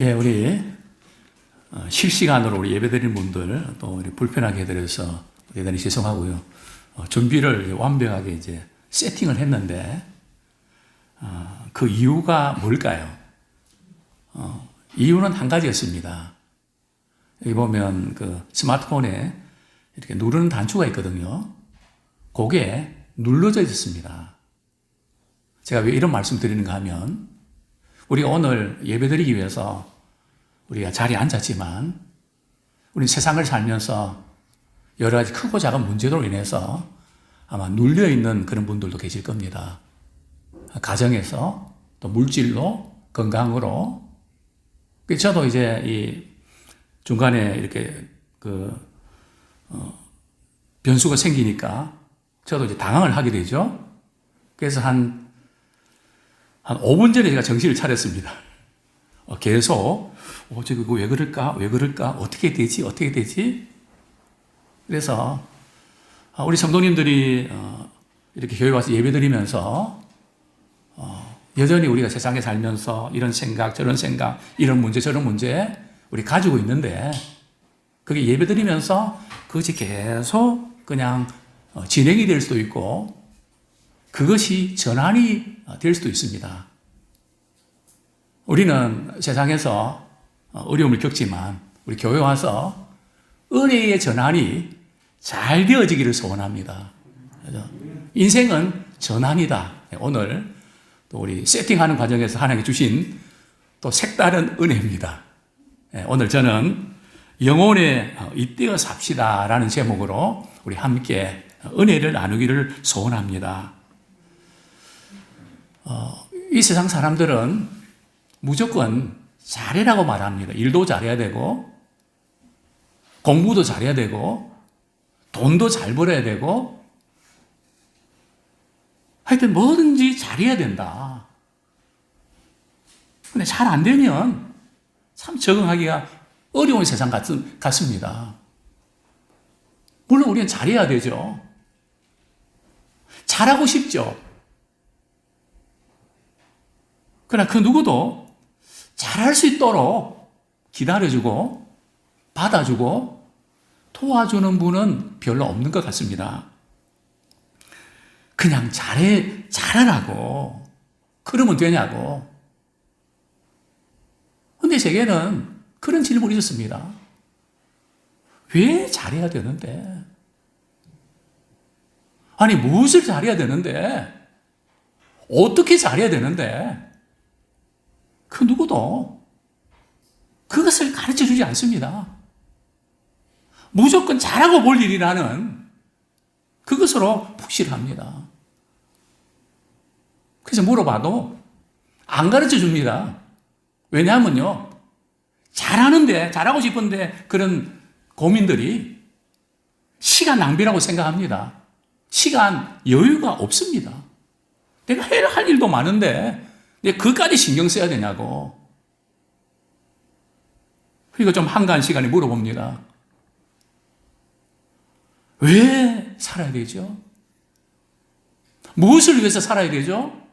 예, 우리 실시간으로 우리 예배드리는 분들 또 우리 불편하게 해드려서 대단히 죄송하고요. 준비를 완벽하게 이제 세팅을 했는데 그 이유가 뭘까요? 이유는 한 가지였습니다. 여기 보면 그 스마트폰에 이렇게 누르는 단추가 있거든요. 그게 눌러져 있었습니다. 제가 왜 이런 말씀 드리는가 하면 우리가 오늘 예배드리기 위해서 우리가 자리에 앉았지만 우리는 세상을 살면서 여러 가지 크고 작은 문제로 인해서 아마 눌려있는 그런 분들도 계실 겁니다. 가정에서 또 물질로 건강으로. 저도 이제 이 중간에 이렇게 변수가 생기니까 저도 이제 당황을 하게 되죠. 그래서 한 5분 전에 제가 정신을 차렸습니다. 계속, 저거 왜 그럴까? 왜 그럴까? 어떻게 되지? 어떻게 되지? 그래서, 우리 성도님들이, 이렇게 교회 와서 예배 드리면서, 여전히 우리가 세상에 살면서 이런 생각, 저런 생각, 이런 문제, 저런 문제, 우리 가지고 있는데, 그게 예배 드리면서 그것이 계속 그냥 진행이 될 수도 있고, 그것이 전환이 될 수도 있습니다. 우리는 세상에서 어려움을 겪지만 우리 교회 와서 은혜의 전환이 잘 되어지기를 소원합니다. 인생은 전환이다. 오늘 또 우리 세팅하는 과정에서 하나님이 주신 또 색다른 은혜입니다. 오늘 저는 영혼에 잇대어 삽시다라는 제목으로 우리 함께 은혜를 나누기를 소원합니다. 이 세상 사람들은 무조건 잘해라고 말합니다. 일도 잘해야 되고, 공부도 잘해야 되고, 돈도 잘 벌어야 되고, 하여튼 뭐든지 잘해야 된다. 근데 잘 안 되면 참 적응하기가 어려운 세상 같습니다. 물론 우리는 잘해야 되죠. 잘하고 싶죠. 그러나 그 누구도 잘할 수 있도록 기다려주고 받아주고 도와주는 분은 별로 없는 것 같습니다. 그냥 잘하라고. 그러면 되냐고. 근데 제게는 그런 질문이 있었습니다. 왜 잘해야 되는데? 아니, 무엇을 잘해야 되는데? 어떻게 잘해야 되는데? 그 누구도 그것을 가르쳐 주지 않습니다. 무조건 잘하고 볼 일이라는 그것으로 푸시를 합니다. 그래서 물어봐도 안 가르쳐 줍니다. 왜냐하면요, 잘하고 싶은데 그런 고민들이 시간 낭비라고 생각합니다. 시간 여유가 없습니다. 내가 해야 할 일도 많은데 왜 그까지 신경 써야 되냐고. 그리고 좀 한가한 시간에 물어봅니다. 왜 살아야 되죠? 무엇을 위해서 살아야 되죠?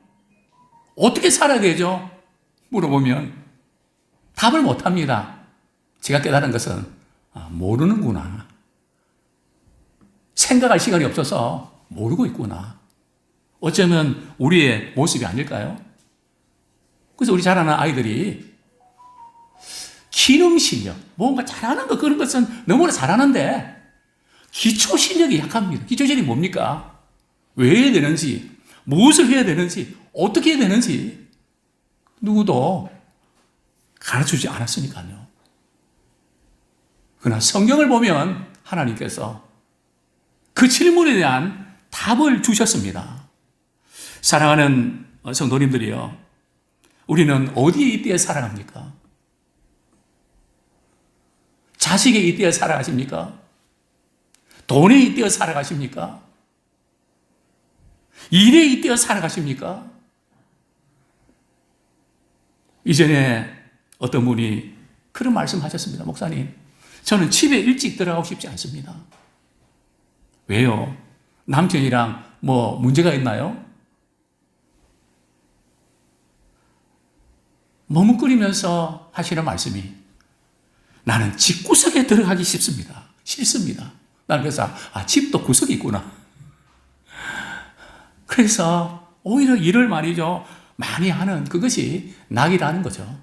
어떻게 살아야 되죠? 물어보면 답을 못합니다. 제가 깨달은 것은 모르는구나. 생각할 시간이 없어서 모르고 있구나. 어쩌면 우리의 모습이 아닐까요? 그래서 우리 자라는 아이들이 기능 실력, 뭔가 잘하는 것, 그런 것은 너무나 잘하는데 기초 실력이 약합니다. 기초 실력이 뭡니까? 왜 해야 되는지, 무엇을 해야 되는지, 어떻게 해야 되는지 누구도 가르쳐주지 않았으니까요. 그러나 성경을 보면 하나님께서 그 질문에 대한 답을 주셨습니다. 사랑하는 성도님들이요, 우리는 어디에 잇대어 살아갑니까? 자식에 잇대어 살아가십니까? 돈에 잇대어 살아가십니까? 일에 잇대어 살아가십니까? 이전에 어떤 분이 그런 말씀 하셨습니다. 목사님, 저는 집에 일찍 들어가고 싶지 않습니다. 왜요? 남편이랑 뭐 문제가 있나요? 머뭇거리면서 하시는 말씀이 나는 집구석에 들어가기 싫습니다. 싫습니다. 나는 그래서 집도 구석이 있구나. 그래서 오히려 일을 말이죠. 많이 하는 그것이 낙이라는 거죠.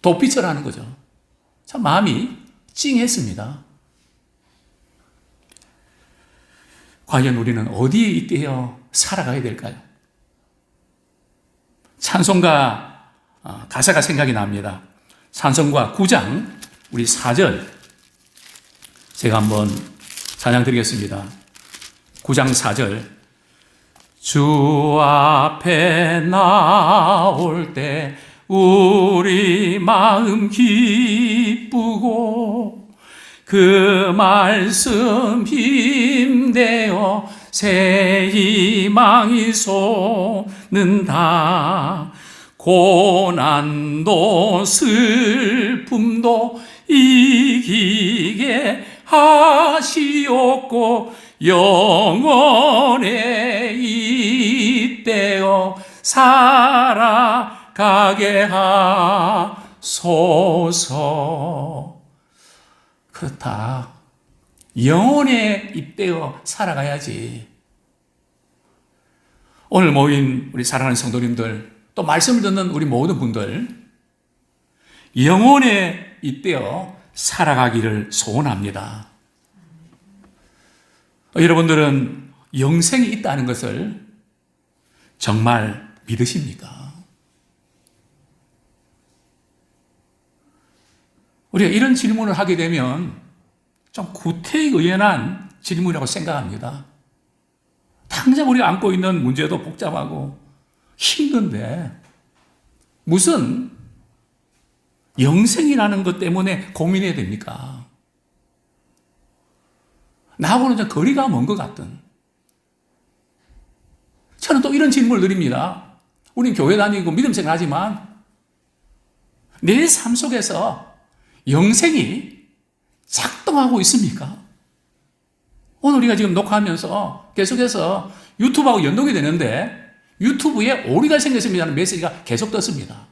도피처라는 거죠. 참 마음이 찡했습니다. 과연 우리는 어디에 이때여 살아가야 될까요? 찬송가 가사가 생각이 납니다. 찬송가 9장 우리 4절 제가 한번 찬양 드리겠습니다. 9장 4절 주 앞에 나올 때 우리 마음 기쁘고 그 말씀 힘되어 새 희망이 솟는다. 고난도 슬픔도 이기게 하시옵고 영원에 이때어 살아가게 하소서. 그렇다. 영원에 이때어 살아가야지. 오늘 모인 우리 사랑하는 성도님들, 또 말씀을 듣는 우리 모든 분들, 영원에 이때어 살아가기를 소원합니다. 여러분들은 영생이 있다는 것을 정말 믿으십니까? 우리가 이런 질문을 하게 되면 좀 구태의연한 질문이라고 생각합니다. 당장 우리가 안고 있는 문제도 복잡하고 힘든데 무슨 영생이라는 것 때문에 고민해야 됩니까? 나하고는 좀 거리가 먼 것 같은. 저는 또 이런 질문을 드립니다. 우린 교회 다니고 믿음 생활하지만 내 삶 속에서 영생이 작동하고 있습니까? 오늘 우리가 지금 녹화하면서 계속해서 유튜브하고 연동이 되는데 유튜브에 오류가 생겼습니다는 메시지가 계속 떴습니다.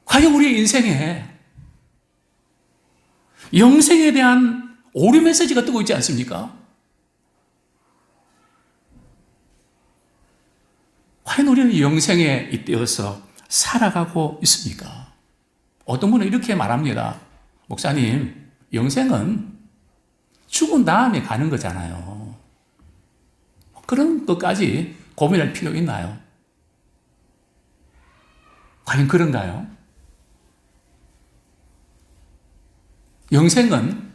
과연 우리의 인생에 영생에 대한 오류 메시지가 뜨고 있지 않습니까? 과연 우리는 영생에 잇대어서 살아가고 있습니까? 어떤 분은 이렇게 말합니다. 목사님, 영생은 죽은 다음에 가는 거잖아요. 그런 것까지 고민할 필요 있나요? 과연 그런가요? 영생은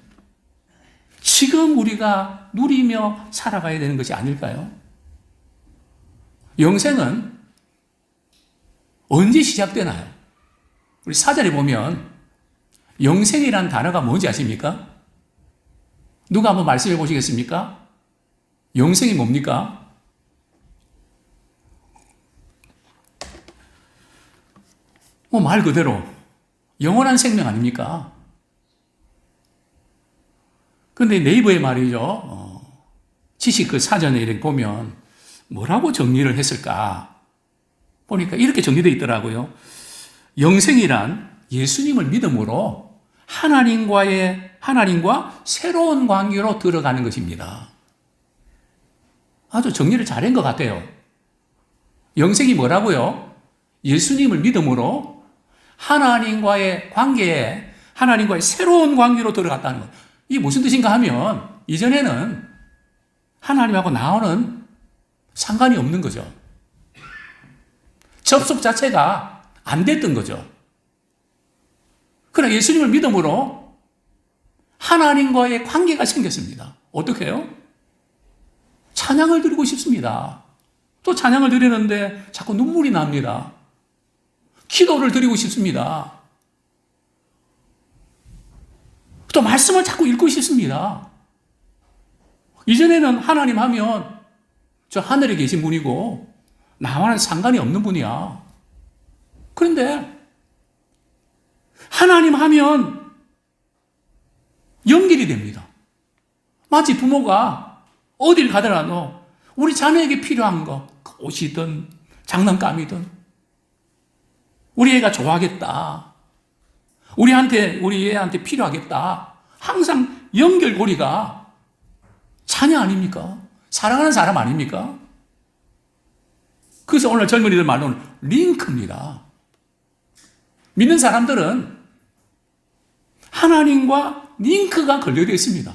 지금 우리가 누리며 살아가야 되는 것이 아닐까요? 영생은 언제 시작되나요? 우리 사전에 보면 영생이라는 단어가 뭔지 아십니까? 누가 한번 말씀해 보시겠습니까? 영생이 뭡니까? 말 그대로 영원한 생명 아닙니까? 그런데 네이버에 말이죠. 지식 그 사전에 이렇게 보면 뭐라고 정리를 했을까? 보니까 이렇게 정리되어 있더라고요. 영생이란 예수님을 믿음으로 하나님과 새로운 관계로 들어가는 것입니다. 아주 정리를 잘한 것 같아요. 영생이 뭐라고요? 예수님을 믿음으로 하나님과의 관계에, 하나님과의 새로운 관계로 들어갔다는 것. 이게 무슨 뜻인가 하면, 이전에는 하나님하고 나와는 상관이 없는 거죠. 접속 자체가 안 됐던 거죠. 그러나 예수님을 믿음으로 하나님과의 관계가 생겼습니다. 어떻게 해요? 찬양을 드리고 싶습니다. 또 찬양을 드리는데 자꾸 눈물이 납니다. 기도를 드리고 싶습니다. 또 말씀을 자꾸 읽고 싶습니다. 이전에는 하나님 하면 저 하늘에 계신 분이고 나와는 상관이 없는 분이야. 그런데 하나님 하면 연결이 됩니다. 마치 부모가 어딜 가더라도 우리 자녀에게 필요한 거, 옷이든 장난감이든 우리 애가 좋아하겠다. 우리 애한테 필요하겠다. 항상 연결고리가 자녀 아닙니까? 사랑하는 사람 아닙니까? 그래서 오늘 젊은이들 말로는 링크입니다. 믿는 사람들은 하나님과 링크가 걸려져 있습니다.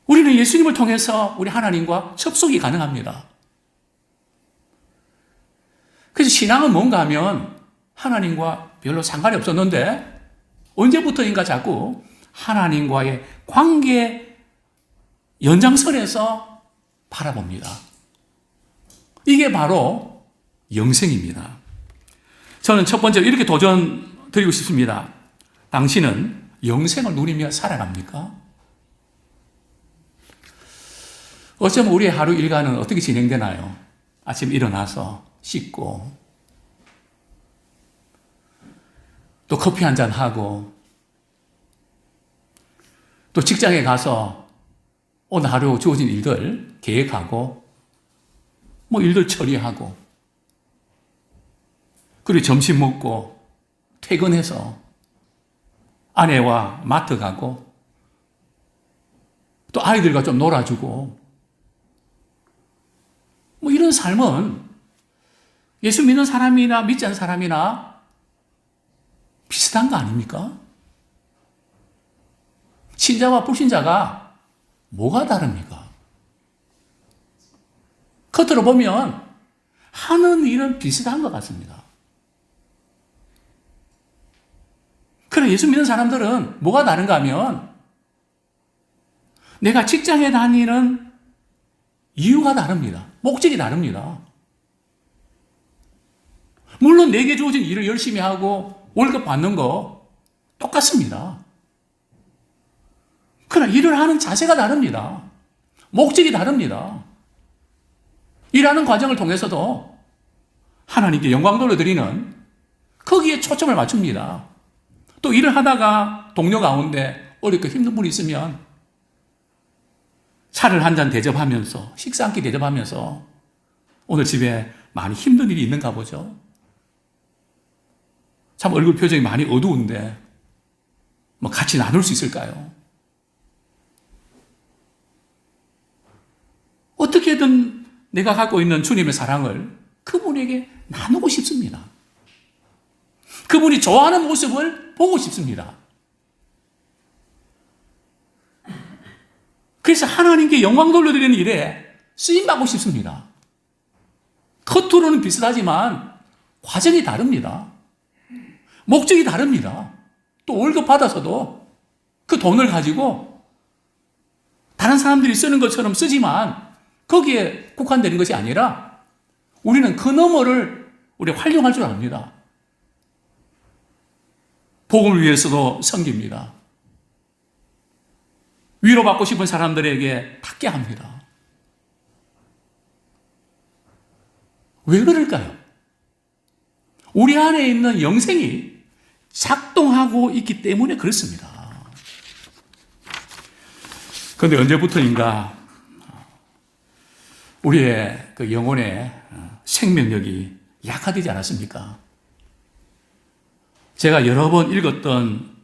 우리는 예수님을 통해서 우리 하나님과 접속이 가능합니다. 그래서 신앙은 뭔가 하면 하나님과 별로 상관이 없었는데 언제부터인가 자꾸 하나님과의 관계 연장선에서 바라봅니다. 이게 바로 영생입니다. 저는 첫 번째로 이렇게 도전 드리고 싶습니다. 당신은 영생을 누리며 살아갑니까? 어쩌면 우리의 하루 일과는 어떻게 진행되나요? 아침 일어나서 씻고 또 커피 한잔 하고 또 직장에 가서 오늘 하루 주어진 일들 계획하고 일들 처리하고 그리고 점심 먹고 퇴근해서 아내와 마트 가고 또 아이들과 좀 놀아주고 이런 삶은 예수 믿는 사람이나 믿지 않는 사람이나 비슷한 거 아닙니까? 신자와 불신자가 뭐가 다릅니까? 겉으로 보면 하는 일은 비슷한 것 같습니다. 그러나 예수 믿는 사람들은 뭐가 다른가 하면 내가 직장에 다니는 이유가 다릅니다. 목적이 다릅니다. 물론 내게 주어진 일을 열심히 하고 월급 받는 거 똑같습니다. 그러나 일을 하는 자세가 다릅니다. 목적이 다릅니다. 일하는 과정을 통해서도 하나님께 영광 돌려드리는 거기에 초점을 맞춥니다. 또 일을 하다가 동료 가운데 어렵고 힘든 분이 있으면 차를 한 잔 대접하면서 식사 한 끼 대접하면서 오늘 집에 많이 힘든 일이 있는가 보죠. 참 얼굴 표정이 많이 어두운데 같이 나눌 수 있을까요? 어떻게든 내가 갖고 있는 주님의 사랑을 그분에게 나누고 싶습니다. 그분이 좋아하는 모습을 보고 싶습니다. 그래서 하나님께 영광 돌려드리는 일에 쓰임받고 싶습니다. 겉으로는 비슷하지만 과정이 다릅니다. 목적이 다릅니다. 또 월급 받아서도 그 돈을 가지고 다른 사람들이 쓰는 것처럼 쓰지만 거기에 국한되는 것이 아니라 우리는 그 너머를 우리 활용할 줄 압니다. 복음을 위해서도 섬깁니다. 위로받고 싶은 사람들에게 닿게 합니다. 왜 그럴까요? 우리 안에 있는 영생이 작동하고 있기 때문에 그렇습니다. 그런데 언제부터인가 우리의 그 영혼의 생명력이 약화되지 않았습니까? 제가 여러 번 읽었던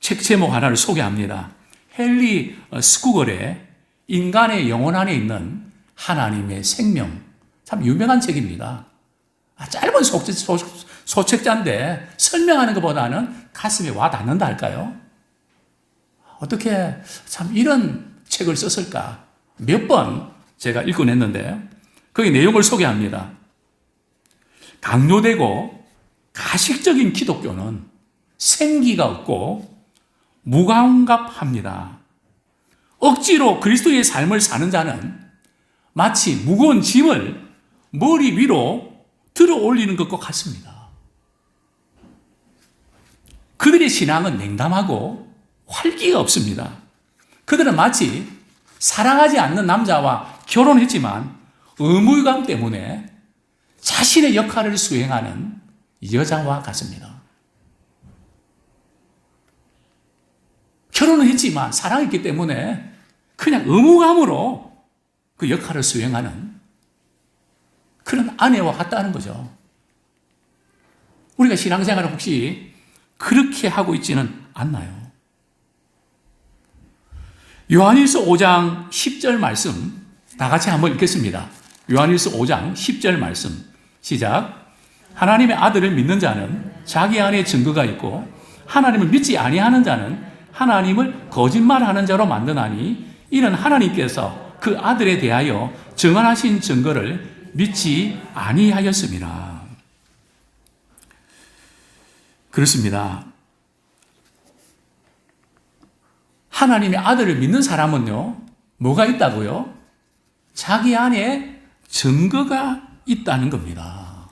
책 제목 하나를 소개합니다. 헨리 스쿠걸의 인간의 영혼 안에 있는 하나님의 생명. 참 유명한 책입니다. 짧은 소책자인데 설명하는 것보다는 가슴에 와 닿는다 할까요? 어떻게 참 이런 책을 썼을까? 몇 번 제가 읽곤 했는데 거기 내용을 소개합니다. 강요되고 가식적인 기독교는 생기가 없고 무감각합니다. 억지로 그리스도의 삶을 사는 자는 마치 무거운 짐을 머리 위로 들어 올리는 것과 같습니다. 그들의 신앙은 냉담하고 활기가 없습니다. 그들은 마치 사랑하지 않는 남자와 결혼했지만 의무감 때문에 자신의 역할을 수행하는 여자와 같습니다. 결혼을 했지만 사랑했기 때문에 그냥 의무감으로 그 역할을 수행하는 그런 아내와 같다는 거죠. 우리가 신앙생활을 혹시 그렇게 하고 있지는 않나요? 요한일서 5장 10절 말씀 다 같이 한번 읽겠습니다. 요한일서 5장 10절 말씀 시작. 하나님의 아들을 믿는 자는 자기 안에 증거가 있고 하나님을 믿지 아니하는 자는 하나님을 거짓말하는 자로 만드나니 이는 하나님께서 그 아들에 대하여 정언하신 증거를 믿지 아니하였습니다. 그렇습니다. 하나님의 아들을 믿는 사람은요, 뭐가 있다고요? 자기 안에 증거가 있다는 겁니다.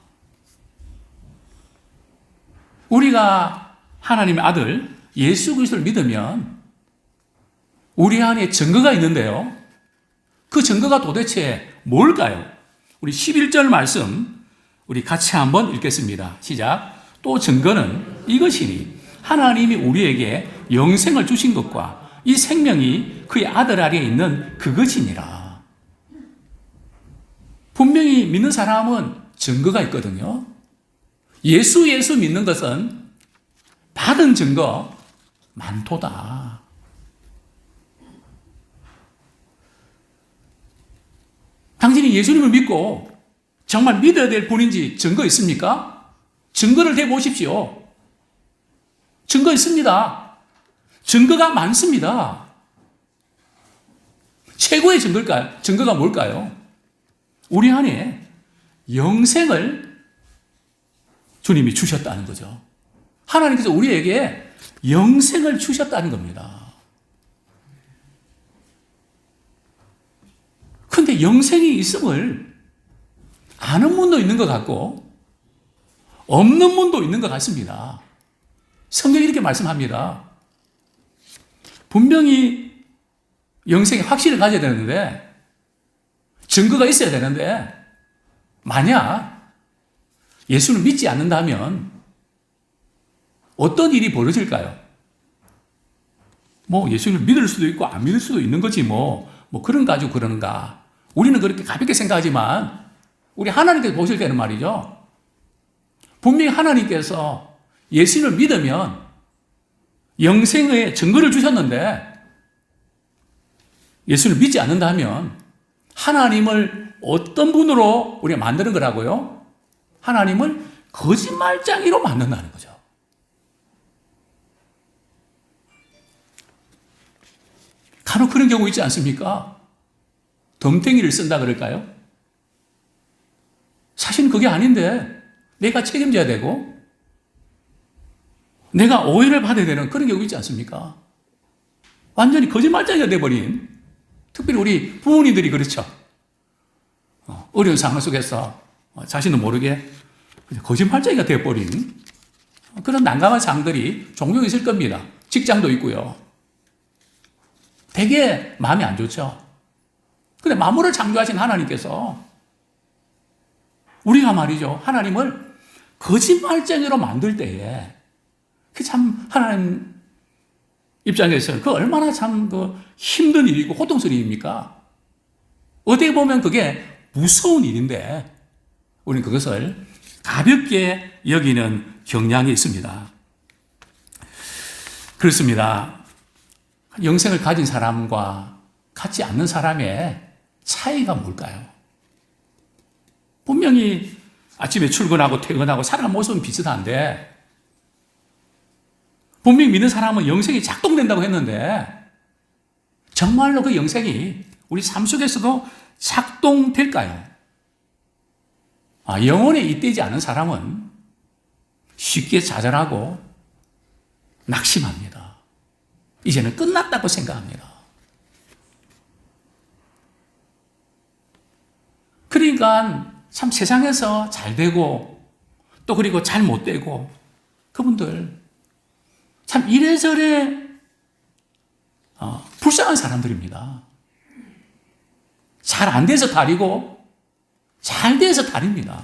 우리가 하나님의 아들 예수 그리스도를 믿으면 우리 안에 증거가 있는데요. 그 증거가 도대체 뭘까요? 우리 11절 말씀 우리 같이 한번 읽겠습니다. 시작. 또 증거는 이것이니 하나님이 우리에게 영생을 주신 것과 이 생명이 그의 아들 아래에 있는 그것이니라. 분명히 믿는 사람은 증거가 있거든요. 예수 믿는 것은 받은 증거 많도다. 당신이 예수님을 믿고 정말 믿어야 될 분인지 증거 있습니까? 증거를 대보십시오. 증거 있습니다. 증거가 많습니다. 최고의 증거가 뭘까요? 우리 안에 영생을 주님이 주셨다는 거죠. 하나님께서 우리에게 영생을 주셨다는 겁니다. 그런데 영생이 있음을 아는 분도 있는 것 같고 없는 분도 있는 것 같습니다. 성경이 이렇게 말씀합니다. 분명히 영생의 확신을 가져야 되는데 증거가 있어야 되는데 만약 예수를 믿지 않는다면 어떤 일이 벌어질까요? 예수를 믿을 수도 있고 안 믿을 수도 있는 거지 그런 가지고 그러는가. 우리는 그렇게 가볍게 생각하지만 우리 하나님께서 보실 때는 말이죠. 분명히 하나님께서 예수를 믿으면 영생의 증거를 주셨는데 예수를 믿지 않는다면 하나님을 어떤 분으로 우리가 만드는 거라고요? 하나님을 거짓말쟁이로 만든다는 거죠. 간혹 그런 경우 있지 않습니까? 덤탱이를 쓴다 그럴까요? 사실은 그게 아닌데 내가 책임져야 되고 내가 오해를 받아야 되는 그런 경우 있지 않습니까? 완전히 거짓말쟁이가 돼버린, 특별히 우리 부모님들이 그렇죠. 어려운 상황 속에서 자신도 모르게 거짓말쟁이가 돼버린 그런 난감한 상황들이 종종 있을 겁니다. 직장도 있고요. 되게 마음이 안 좋죠. 근데 만물을 창조하신 하나님께서 우리가 말이죠. 하나님을 거짓말쟁이로 만들 때에 그 참 하나님 입장에서 그 얼마나 참 힘든 일이고 고통스러운 일입니까? 어떻게 보면 그게 무서운 일인데 우리는 그것을 가볍게 여기는 경향이 있습니다. 그렇습니다. 영생을 가진 사람과 갖지 않는 사람의 차이가 뭘까요? 분명히 아침에 출근하고 퇴근하고 살아가는 모습은 비슷한데 분명히 믿는 사람은 영생이 작동된다고 했는데 정말로 그 영생이 우리 삶 속에서도 작동될까요? 영혼에 잇대지 않은 사람은 쉽게 좌절하고 낙심합니다. 이제는 끝났다고 생각합니다. 그러니까 참 세상에서 잘 되고 또 그리고 잘 못 되고 그분들 참 이래저래 불쌍한 사람들입니다. 잘 안 돼서 다리고 잘 돼서 다립니다.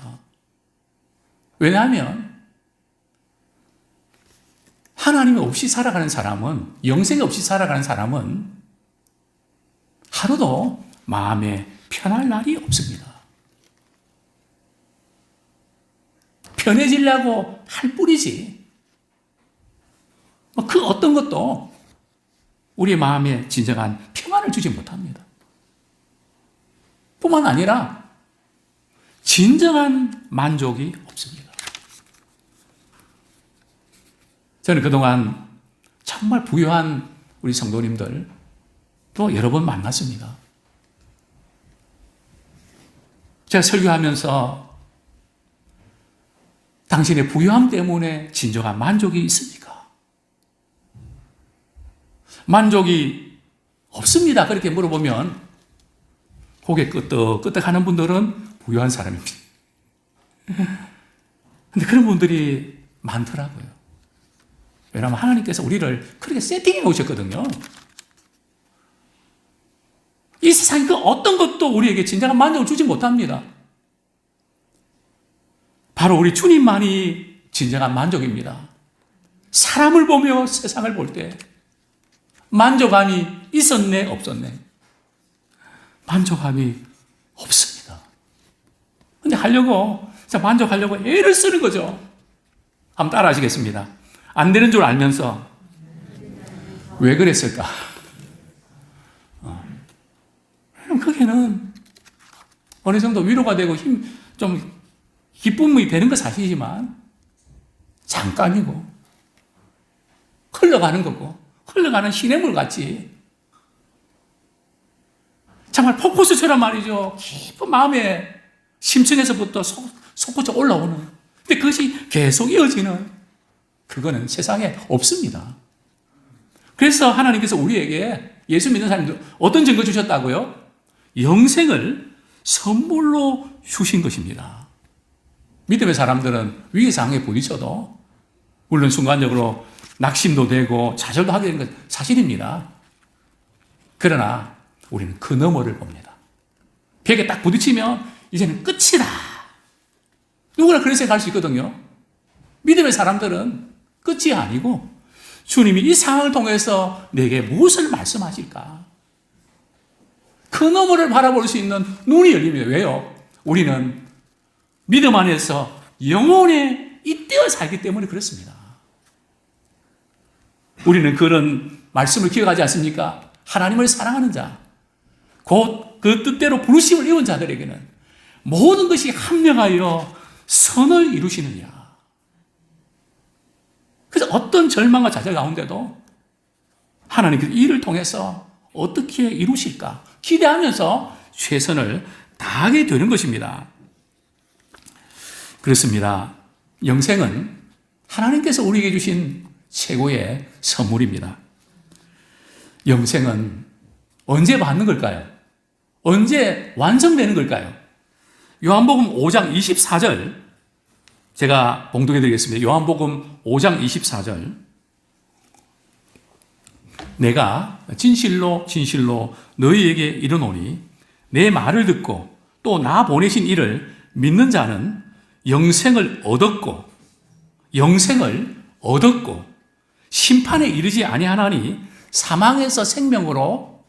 왜냐하면 하나님 없이 살아가는 사람은, 영생 없이 살아가는 사람은 하루도 마음에 편할 날이 없습니다. 편해지려고 할 뿐이지. 그 어떤 것도 우리의 마음에 진정한 평안을 주지 못합니다. 뿐만 아니라 진정한 만족이 없습니다. 저는 그동안 정말 부유한 우리 성도님들 또 여러 번 만났습니다. 제가 설교하면서 당신의 부유함 때문에 진정한 만족이 있습니까? 만족이 없습니다. 그렇게 물어보면 고개 끄덕끄덕 하는 분들은 부유한 사람입니다. 근데 그런 분들이 많더라고요. 왜냐하면 하나님께서 우리를 그렇게 세팅해 오셨거든요. 이 세상 그 어떤 것도 우리에게 진정한 만족을 주지 못합니다. 바로 우리 주님만이 진정한 만족입니다. 사람을 보며 세상을 볼 때 만족감이 있었네, 없었네? 만족감이 없습니다. 근데 만족하려고 애를 쓰는 거죠. 한번 따라 하시겠습니다. 안 되는 줄 알면서 왜 그랬을까? 그게는 어느 정도 위로가 되고 좀 기쁨이 되는 건 사실이지만 잠깐이고 흘러가는 거고 흘러가는 시냇물 같이 정말 폭포수처럼 말이죠. 깊은 마음에 심층에서부터 솟구쳐 올라오는, 근데 그것이 계속 이어지는, 그거는 세상에 없습니다. 그래서 하나님께서 우리에게 예수 믿는 사람들 어떤 증거 주셨다고요? 영생을 선물로 주신 것입니다. 믿음의 사람들은 위기 상황에 부딪혀도 물론 순간적으로 낙심도 되고 좌절도 하게 되는 건 사실입니다. 그러나 우리는 그 너머를 봅니다. 벽에 딱 부딪히면 이제는 끝이다. 누구나 그런 생각할 수 있거든요. 믿음의 사람들은 끝이 아니고 주님이 이 상황을 통해서 내게 무엇을 말씀하실까? 그 너머를 바라볼 수 있는 눈이 열립니다. 왜요? 우리는 믿음 안에서 영혼에 잇대어 살기 때문에 그렇습니다. 우리는 그런 말씀을 기억하지 않습니까? 하나님을 사랑하는 자, 곧 그 뜻대로 부르심을 입은 자들에게는 모든 것이 합력하여 선을 이루시느냐. 그래서 어떤 절망과 좌절 가운데도 하나님께서 이를 통해서 어떻게 이루실까 기대하면서 최선을 다하게 되는 것입니다. 그렇습니다. 영생은 하나님께서 우리에게 주신 최고의 선물입니다. 영생은 언제 받는 걸까요? 언제 완성되는 걸까요? 요한복음 5장 24절 제가 봉독해 드리겠습니다. 요한복음 5장 24절. 내가 진실로 진실로 너희에게 이르노니 내 말을 듣고 또 나 보내신 이를 믿는 자는 영생을 얻었고 심판에 이르지 아니하나니 사망에서 생명으로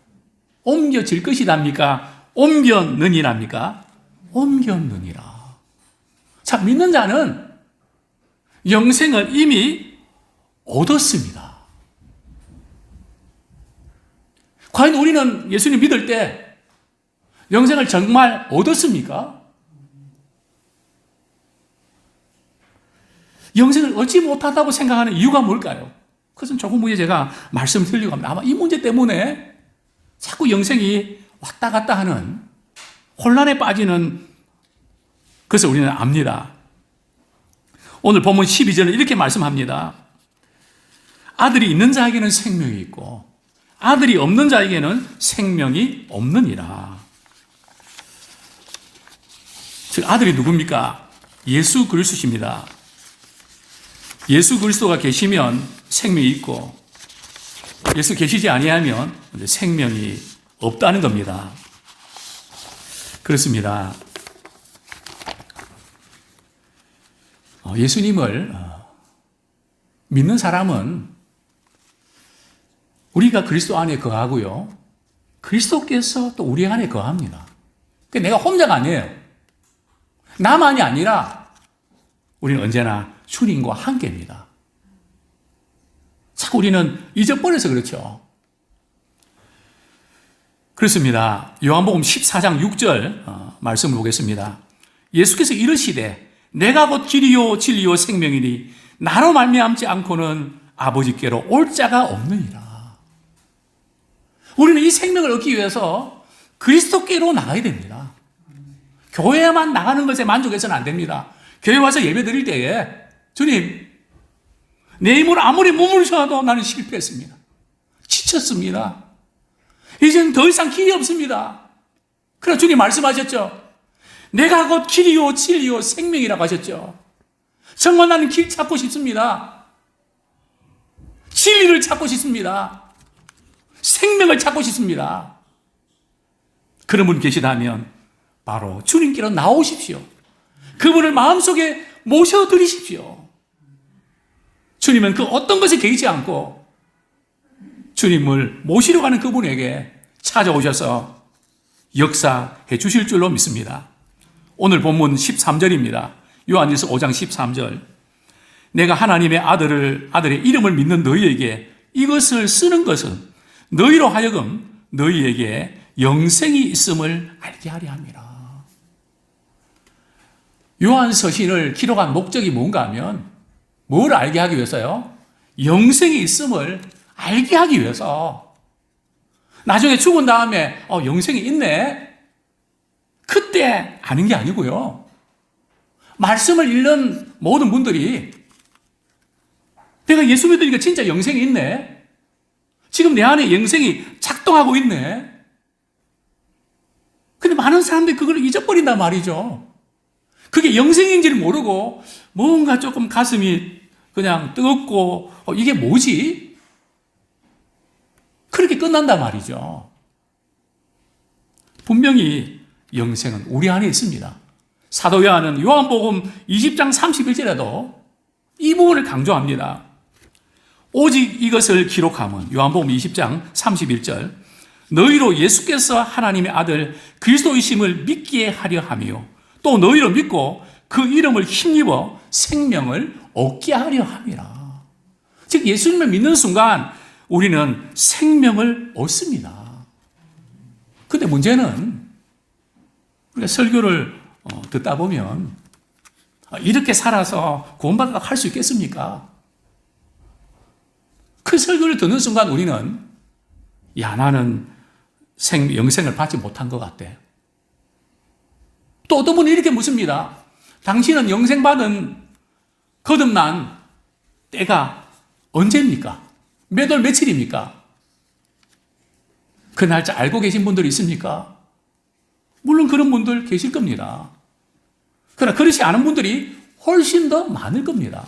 옮겨질 것이답니까? 옮겼느니랍니까? 옮겼느니라. 자, 믿는 자는 영생을 이미 얻었습니다. 과연 우리는 예수님 믿을 때 영생을 정말 얻었습니까? 영생을 얻지 못한다고 생각하는 이유가 뭘까요? 그것은 조금 후에 제가 말씀을 드리려고 합니다. 아마 이 문제 때문에 자꾸 영생이 왔다 갔다 하는 혼란에 빠지는 그것을 우리는 압니다. 오늘 본문 12절은 이렇게 말씀합니다. 아들이 있는 자에게는 생명이 있고 아들이 없는 자에게는 생명이 없느니라. 즉 아들이 누굽니까? 예수 그리스도십니다. 예수 그리스도가 계시면 생명이 있고 예수 계시지 아니하면 생명이 없다는 겁니다. 그렇습니다. 예수님을 믿는 사람은 우리가 그리스도 안에 거하고요. 그리스도께서 또 우리 안에 거합니다. 내가 혼자가 아니에요. 나만이 아니라 우리는 언제나 주님과 함께입니다. 자꾸 우리는 잊어버려서 그렇죠. 그렇습니다. 요한복음 14장 6절 말씀을 보겠습니다. 예수께서 이르시되 내가 곧 길이요 진리요 생명이니 나로 말미암지 않고는 아버지께로 올 자가 없느니라. 우리는 이 생명을 얻기 위해서 그리스도께로 나가야 됩니다. 교회만 나가는 것에 만족해서는 안 됩니다. 교회 와서 예배 드릴 때에 주님, 내 힘으로 아무리 몸을 셔도 나는 실패했습니다. 지쳤습니다. 이제는 더 이상 길이 없습니다. 그러나 주님 말씀하셨죠. 내가 곧 길이요 진리요 생명이라고 하셨죠. 정말 나는 길 찾고 싶습니다. 진리를 찾고 싶습니다. 생명을 찾고 싶습니다. 그런 분 계시다면 바로 주님께로 나오십시오. 그분을 마음속에 모셔드리십시오. 주님은 그 어떤 것에 개의치 않고 주님을 모시러 가는 그분에게 찾아오셔서 역사해 주실 줄로 믿습니다. 오늘 본문 13절입니다. 요한일서 5장 13절. 내가 하나님의 아들의 이름을 믿는 너희에게 이것을 쓰는 것은 너희로 하여금 너희에게 영생이 있음을 알게 하려 함이라. 요한 서신을 기록한 목적이 뭔가 하면 뭘 알게 하기 위해서요? 영생이 있음을 알게 하기 위해서. 나중에 죽은 다음에 영생이 있네. 그때 아는 게 아니고요. 말씀을 읽는 모든 분들이 내가 예수 믿으니까 진짜 영생이 있네. 지금 내 안에 영생이 작동하고 있네. 근데 많은 사람들이 그걸 잊어버린단 말이죠. 그게 영생인지를 모르고 뭔가 조금 가슴이 그냥 뜨겁고 이게 뭐지? 그렇게 끝난단 말이죠. 분명히 영생은 우리 안에 있습니다. 사도 요한은 요한복음 20장 31절에도 이 부분을 강조합니다. 오직 이것을 기록함은 요한복음 20장 31절 너희로 예수께서 하나님의 아들 그리스도이심을 믿게 하려 하며 또 너희로 믿고 그 이름을 힘입어 생명을 얻게 하려 함이라. 즉 예수님을 믿는 순간 우리는 생명을 얻습니다. 근데 문제는 우리가 설교를 듣다 보면 이렇게 살아서 구원받아 할 수 있겠습니까? 그 설교를 듣는 순간 우리는 나는 영생을 받지 못한 것 같대. 또 어떤 분이 이렇게 묻습니다. 당신은 영생 받은 거듭난 때가 언제입니까? 몇 월 며칠입니까? 그 날짜 알고 계신 분들이 있습니까? 물론 그런 분들 계실 겁니다. 그러나 그렇지 않은 분들이 훨씬 더 많을 겁니다.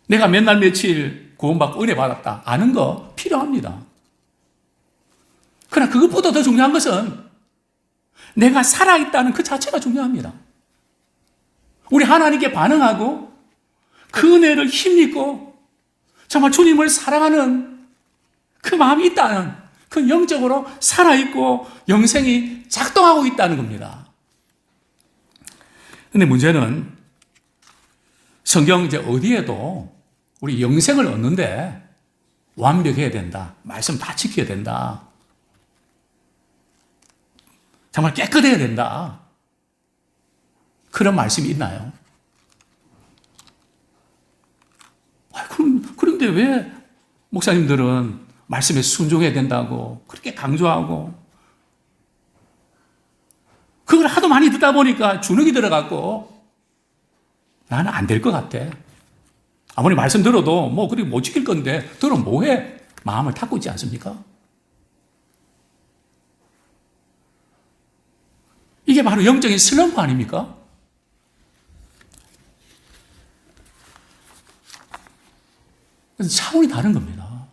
내가 몇 날 며칠 구원받고 은혜 받았다 아는 거 필요합니다. 그러나 그것보다 더 중요한 것은 내가 살아있다는 그 자체가 중요합니다. 우리 하나님께 반응하고 그 은혜를 힘입고 정말 주님을 사랑하는 그 마음이 있다는, 그 영적으로 살아있고 영생이 작동하고 있다는 겁니다. 근데 문제는 성경 이제 어디에도 우리 영생을 얻는데 완벽해야 된다. 말씀 다 지켜야 된다. 정말 깨끗해야 된다. 그런 말씀이 있나요? 그런데 왜 목사님들은 말씀에 순종해야 된다고 그렇게 강조하고 그걸 하도 많이 듣다 보니까 주눅이 들어갖고 나는 안 될 것 같아. 아무리 말씀 들어도 그렇게 못 지킬 건데 들으면 뭐해? 마음을 닫고 있지 않습니까? 이게 바로 영적인 슬럼프 아닙니까? 그래서 차원이 다른 겁니다.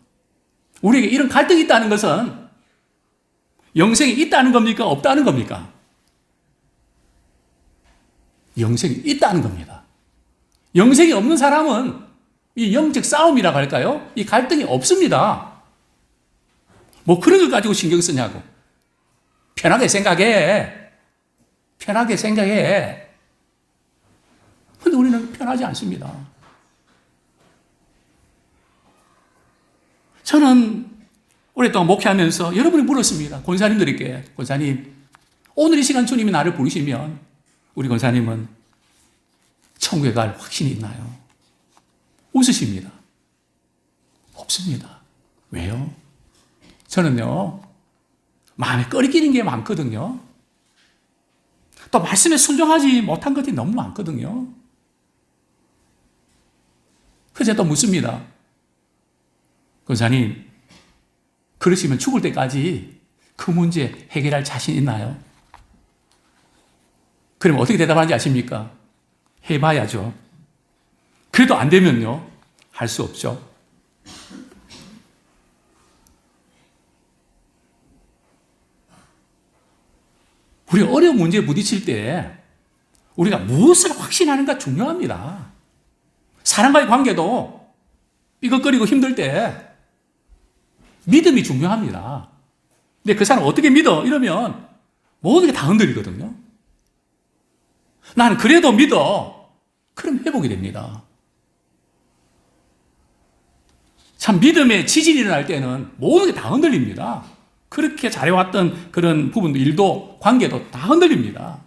우리에게 이런 갈등이 있다는 것은 영생이 있다는 겁니까? 없다는 겁니까? 영생이 있다는 겁니다. 영생이 없는 사람은 이 영적 싸움이라고 할까요? 이 갈등이 없습니다. 그런 걸 가지고 신경 쓰냐고. 편하게 생각해. 편하게 생각해. 우리는 편하지 않습니다. 저는 오랫동안 목회하면서 여러분이 물었습니다. 권사님들에게, 권사님, 오늘 이 시간 주님이 나를 부르시면 우리 권사님은 천국에 갈 확신이 있나요? 웃으십니다. 없습니다. 왜요? 저는요, 마음에 꺼리끼는 게 많거든요. 또 말씀에 순종하지 못한 것들이 너무 많거든요. 그래서 제가 또 묻습니다. 권사님, 그러시면 죽을 때까지 그 문제 해결할 자신 있나요? 그럼 어떻게 대답하는지 아십니까? 해봐야죠. 그래도 안 되면요, 할 수 없죠. 우리 어려운 문제에 부딪힐 때 우리가 무엇을 확신하는가 중요합니다. 사람과의 관계도 삐걱거리고 힘들 때 믿음이 중요합니다. 근데 그 사람 어떻게 믿어? 이러면 모든 게 다 흔들리거든요. 나는 그래도 믿어. 그럼 회복이 됩니다. 참 믿음의 지진이 일어날 때는 모든 게 다 흔들립니다. 그렇게 잘해왔던 그런 부분도, 일도, 관계도 다 흔들립니다.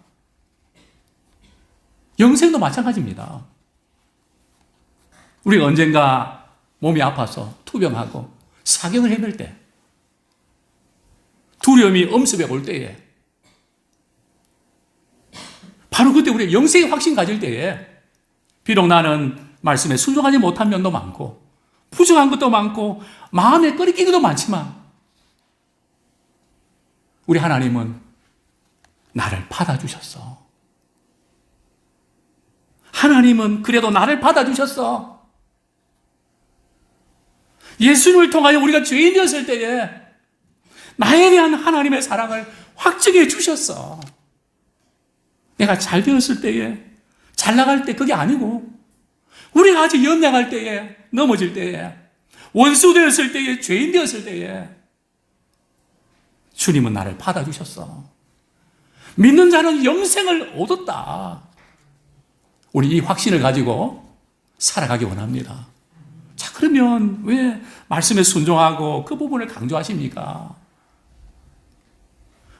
영생도 마찬가지입니다. 우리가 언젠가 몸이 아파서 투병하고 사경을 해낼 때, 두려움이 엄습해 올 때에, 바로 그때 우리가 영생의 확신 가질 때에, 비록 나는 말씀에 순종하지 못한 면도 많고 부정한 것도 많고 마음에 꺼리끼는 것도 많지만 우리 하나님은 나를 받아주셨어. 하나님은 그래도 나를 받아주셨어. 예수님을 통하여 우리가 죄인이었을 때에 나에 대한 하나님의 사랑을 확증해 주셨어. 내가 잘 되었을 때에, 잘 나갈 때 그게 아니고, 우리가 아직 연약할 때에, 넘어질 때에, 원수 되었을 때에, 죄인 되었을 때에 주님은 나를 받아주셨어. 믿는 자는 영생을 얻었다. 우리 이 확신을 가지고 살아가기 원합니다. 자, 그러면 왜 말씀에 순종하고 그 부분을 강조하십니까?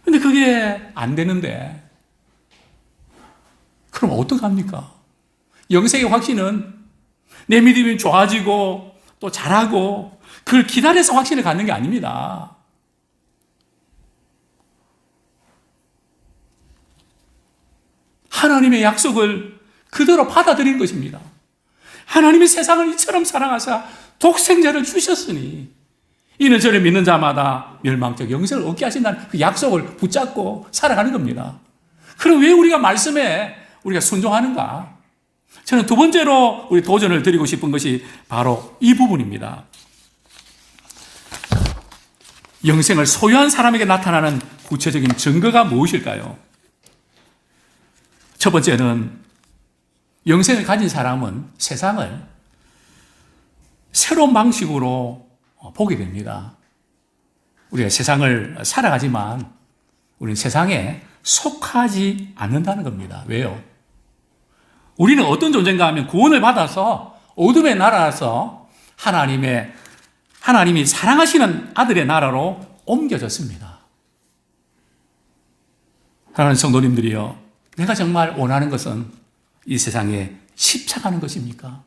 근데 그게 안 되는데 그럼 어떡합니까? 영생의 확신은 내 믿음이 좋아지고 또 잘하고 그걸 기다려서 확신을 갖는 게 아닙니다. 하나님의 약속을 그대로 받아들이는 것입니다. 하나님이 세상을 이처럼 사랑하사 독생자를 주셨으니 이는 저를 믿는 자마다 멸망적 영생을 얻게 하신다는 그 약속을 붙잡고 살아가는 겁니다. 그럼 왜 우리가 말씀에 우리가 순종하는가? 저는 두 번째로 우리 도전을 드리고 싶은 것이 바로 이 부분입니다. 영생을 소유한 사람에게 나타나는 구체적인 증거가 무엇일까요? 첫 번째는 영생을 가진 사람은 세상을 새로운 방식으로 보게 됩니다. 우리가 세상을 살아가지만 우리는 세상에 속하지 않는다는 겁니다. 왜요? 우리는 어떤 존재인가 하면 구원을 받아서 어둠의 나라에서 하나님이 사랑하시는 아들의 나라로 옮겨졌습니다. 사랑하는 성도님들이요, 내가 정말 원하는 것은 이 세상에 십자가는 것입니까?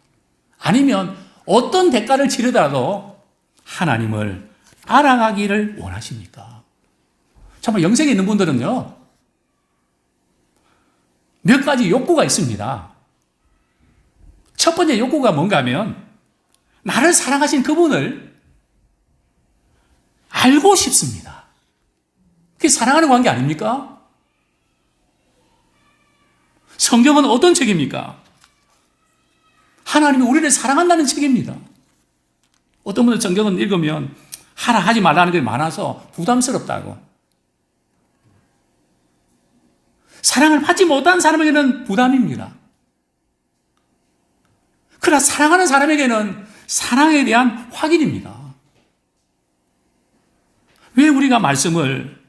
아니면 어떤 대가를 치르더라도 하나님을 알아가기를 원하십니까? 정말 영생에 있는 분들은요, 몇 가지 욕구가 있습니다. 첫 번째 욕구가 뭔가 하면 나를 사랑하신 그분을 알고 싶습니다. 그게 사랑하는 관계 아닙니까? 성경은 어떤 책입니까? 하나님이 우리를 사랑한다는 책입니다. 어떤 분들 성경은 읽으면 하라 하지 말라는 게 많아서 부담스럽다고. 사랑을 받지 못한 사람에게는 부담입니다. 그러나 사랑하는 사람에게는 사랑에 대한 확인입니다. 왜 우리가 말씀을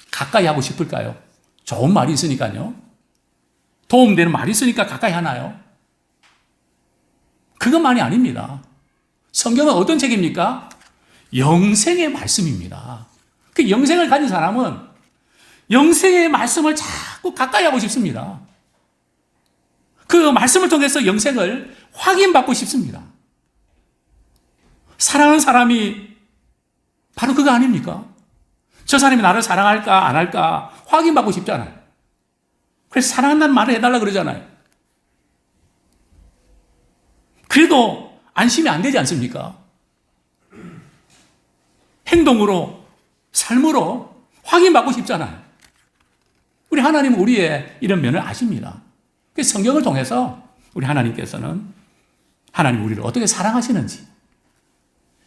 가까이 하고 싶을까요? 좋은 말이 있으니까요. 도움되는 말이 있으니까 가까이 하나요? 그것만이 아닙니다. 성경은 어떤 책입니까? 영생의 말씀입니다. 그 영생을 가진 사람은 영생의 말씀을 자꾸 가까이 하고 싶습니다. 그 말씀을 통해서 영생을 확인받고 싶습니다. 사랑하는 사람이 바로 그거 아닙니까? 저 사람이 나를 사랑할까 안 할까 확인받고 싶잖아요. 그래서 사랑한다는 말을 해달라 그러잖아요. 그래도 안심이 안 되지 않습니까? 행동으로, 삶으로 확인받고 싶잖아요. 우리 하나님은 우리의 이런 면을 아십니다. 그래서 성경을 통해서 우리 하나님께서는 하나님 우리를 어떻게 사랑하시는지,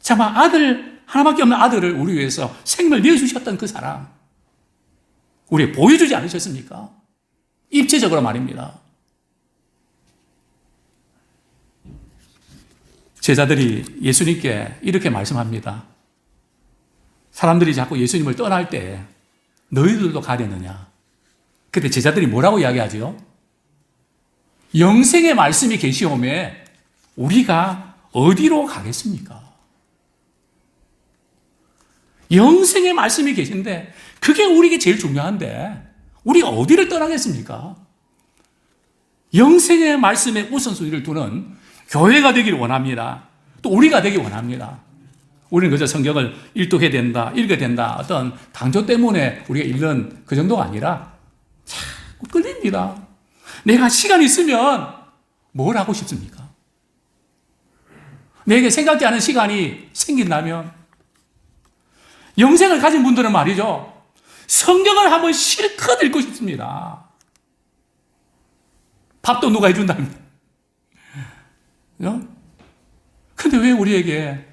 정말 아들, 하나밖에 없는 아들을 우리 위해서 생명을 내어주셨던 그 사랑, 우리에게 보여주지 않으셨습니까? 입체적으로 말입니다. 제자들이 예수님께 이렇게 말씀합니다. 사람들이 자꾸 예수님을 떠날 때 너희들도 가려느냐? 그때 제자들이 뭐라고 이야기하죠? 영생의 말씀이 계시오매 우리가 어디로 가겠습니까? 영생의 말씀이 계신데 그게 우리에게 제일 중요한데 우리가 어디를 떠나겠습니까? 영생의 말씀에 우선순위를 두는 교회가 되기를 원합니다. 또 우리가 되기 원합니다. 우리는 그저 성경을 읽게 된다, 읽어야 된다, 어떤 강조 때문에 우리가 읽는 그 정도가 아니라 자꾸 끌립니다. 내가 시간 있으면 뭘 하고 싶습니까? 내게 생각지 않은 시간이 생긴다면 영생을 가진 분들은 말이죠. 성경을 한번 실컷 읽고 싶습니다. 밥도 누가 해준답니다. 근데 왜 우리에게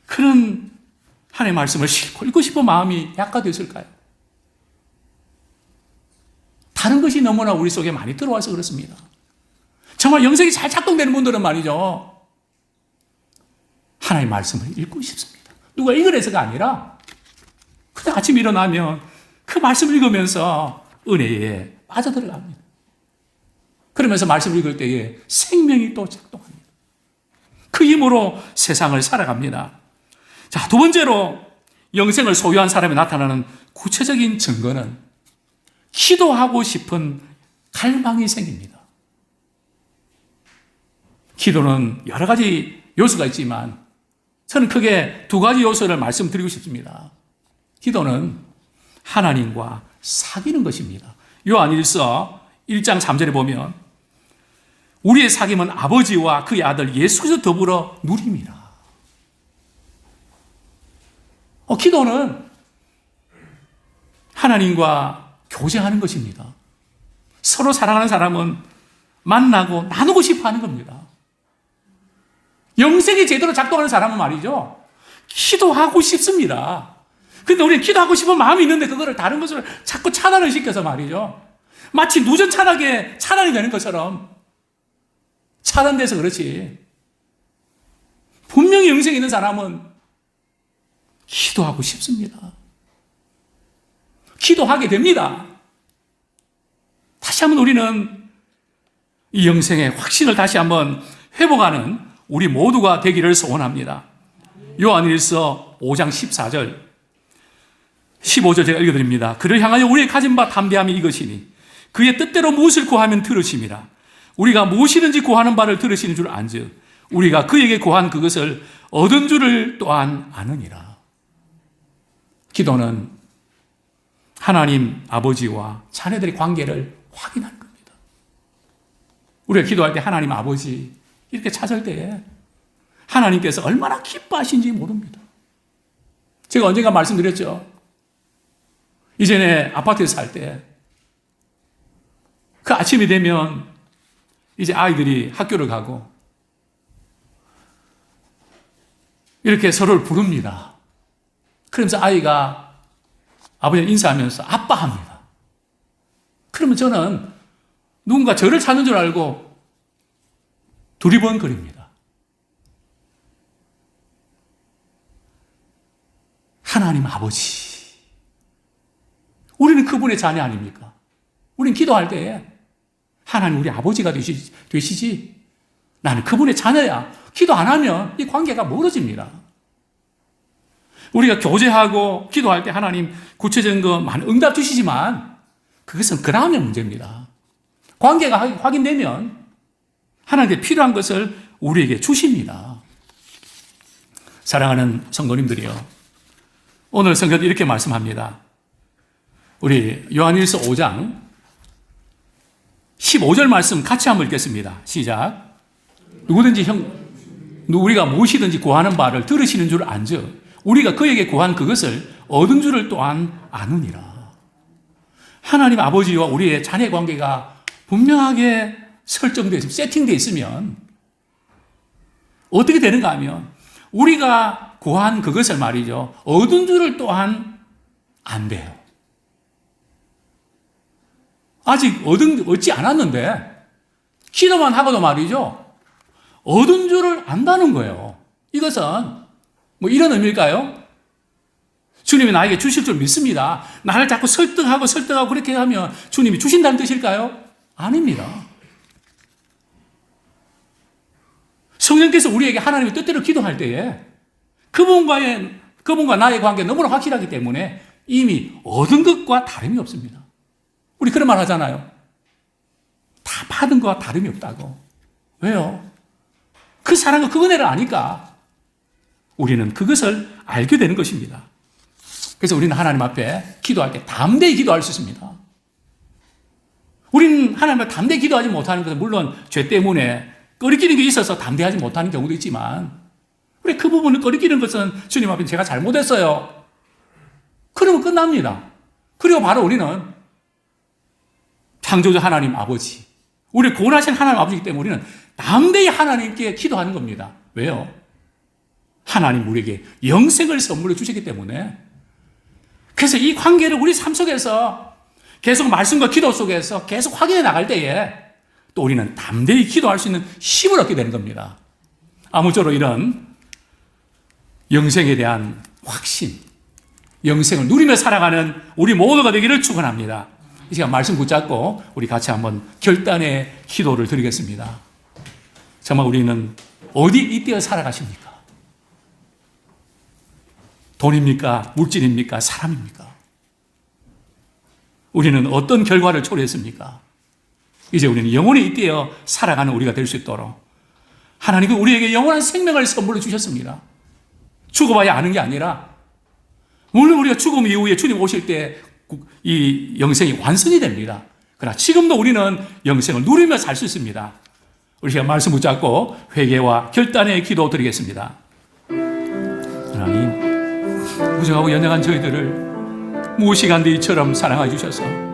그런 하나님의 말씀을 실컷 읽고 싶은 마음이 약화되었을까요? 다른 것이 너무나 우리 속에 많이 들어와서 그렇습니다. 정말 영성이 잘 작동되는 분들은 말이죠. 하나님의 말씀을 읽고 싶습니다. 누가 읽으래서가 아니라 그냥 아침에 일어나면 그 말씀을 읽으면서 은혜에 빠져들어갑니다. 그러면서 말씀을 읽을 때에 생명이 또 작동합니다. 그 힘으로 세상을 살아갑니다. 자, 두 번째로 영생을 소유한 사람이 나타나는 구체적인 증거는 기도하고 싶은 갈망이 생깁니다. 기도는 여러 가지 요소가 있지만 저는 크게 두 가지 요소를 말씀드리고 싶습니다. 기도는 하나님과 사귀는 것입니다. 요한일서 1장 3절에 보면 우리의 사귐은 아버지와 그의 아들 예수께서 더불어 누립니다. 기도는 하나님과 교제하는 것입니다. 서로 사랑하는 사람은 만나고 나누고 싶어 하는 겁니다. 영생이 제대로 작동하는 사람은 말이죠. 기도하고 싶습니다. 근데 우리는 기도하고 싶은 마음이 있는데 그거를 다른 것으로 자꾸 차단을 시켜서 말이죠. 마치 누전 차단이 되는 것처럼 차단돼서 그렇지. 분명히 영생이 있는 사람은 기도하고 싶습니다. 기도하게 됩니다. 다시 한번 우리는 이 영생의 확신을 다시 한번 회복하는 우리 모두가 되기를 소원합니다. 요한일서 5장 14절 15절 제가 읽어드립니다. 그를 향하여 우리의 가진 바 담대함이 이것이니 그의 뜻대로 무엇을 구하면 들으심이라. 우리가 무엇이든지 구하는 바를 들으시는 줄 안즉 우리가 그에게 구한 그것을 얻은 줄을 또한 아느니라. 기도는 하나님 아버지와 자녀들의 관계를 확인하는 겁니다. 우리가 기도할 때 하나님 아버지 이렇게 찾을 때에 하나님께서 얼마나 기뻐하신지 모릅니다. 제가 언젠가 말씀드렸죠. 이전에 아파트에서 살 때 그 아침이 되면 이제 아이들이 학교를 가고 이렇게 서로를 부릅니다. 그러면서 아이가 아버지를 인사하면서 아빠 합니다. 그러면 저는 누군가 저를 찾는 줄 알고 두리번거립니다. 하나님 아버지. 우리는 그분의 자녀 아닙니까? 우리는 기도할 때 하나님 우리 아버지가 되시지 나는 그분의 자녀야. 기도 안 하면 이 관계가 멀어집니다. 우리가 교제하고 기도할 때 하나님 구체적인 거 많은 응답 주시지만 그것은 그 다음의 문제입니다. 관계가 확인되면 하나님께 필요한 것을 우리에게 주십니다. 사랑하는 성도님들이요, 오늘 성경도 이렇게 말씀합니다. 우리 요한일서 5장 15절 말씀 같이 한번 읽겠습니다. 시작. 누구든지 우리가 무엇이든지 구하는 바를 들으시는 줄 안즉 우리가 그에게 구한 그것을 얻은 줄을 또한 아느니라. 하나님 아버지와 우리의 자녀 관계가 분명하게 설정되어 있으면, 세팅되어 있으면 어떻게 되는가 하면 우리가 구한 그것을 말이죠, 얻은 줄을 또한 안 돼요. 아직 얻지 않았는데 기도만 하고도 말이죠, 얻은 줄을 안다는 거예요. 이것은 뭐 이런 의미일까요? 주님이 나에게 주실 줄 믿습니다. 나를 자꾸 설득하고 그렇게 하면 주님이 주신다는 뜻일까요? 아닙니다. 성령께서 우리에게 하나님의 뜻대로 기도할 때에 그분과 나의 관계가 너무나 확실하기 때문에 이미 얻은 것과 다름이 없습니다. 우리 그런 말 하잖아요. 다 받은 것과 다름이 없다고. 왜요? 그 사랑과 그 은혜를 아니까 우리는 그것을 알게 되는 것입니다. 그래서 우리는 하나님 앞에 기도할 때 담대히 기도할 수 있습니다. 우리는 하나님 앞에 담대히 기도하지 못하는 것은 물론 죄 때문에 꺼리끼는 게 있어서 담대하지 못하는 경우도 있지만, 우리 그 부분을 꺼리끼는 것은 주님 앞에 제가 잘못했어요. 그러면 끝납니다. 그리고 바로 우리는 창조주 하나님 아버지, 우리를 구원하신 하나님 아버지이기 때문에 우리는 담대히 하나님께 기도하는 겁니다. 왜요? 하나님 우리에게 영생을 선물로 주셨기 때문에. 그래서 이 관계를 우리 삶 속에서 계속 말씀과 기도 속에서 계속 확인해 나갈 때에 또 우리는 담대히 기도할 수 있는 힘을 얻게 되는 겁니다. 아무쪼록 이런 영생에 대한 확신, 영생을 누리며 살아가는 우리 모두가 되기를 축원합니다. 이 시간 말씀 붙잡고 우리 같이 한번 결단의 기도를 드리겠습니다. 정말 우리는 어디 이때에 살아가십니까? 돈입니까? 물질입니까? 사람입니까? 우리는 어떤 결과를 초래했습니까? 이제 우리는 영원히 이때에 살아가는 우리가 될 수 있도록 하나님은 우리에게 영원한 생명을 선물로 주셨습니다. 죽어봐야 아는 게 아니라, 물론 우리가 죽음 이후에 주님 오실 때 이 영생이 완성이 됩니다. 그러나 지금도 우리는 영생을 누리며 살 수 있습니다. 우리 시간 말씀 붙잡고 회개와 결단의 기도 드리겠습니다. 하나님, 무정하고 연약한 저희들을 무시간대 이처럼 사랑해 주셔서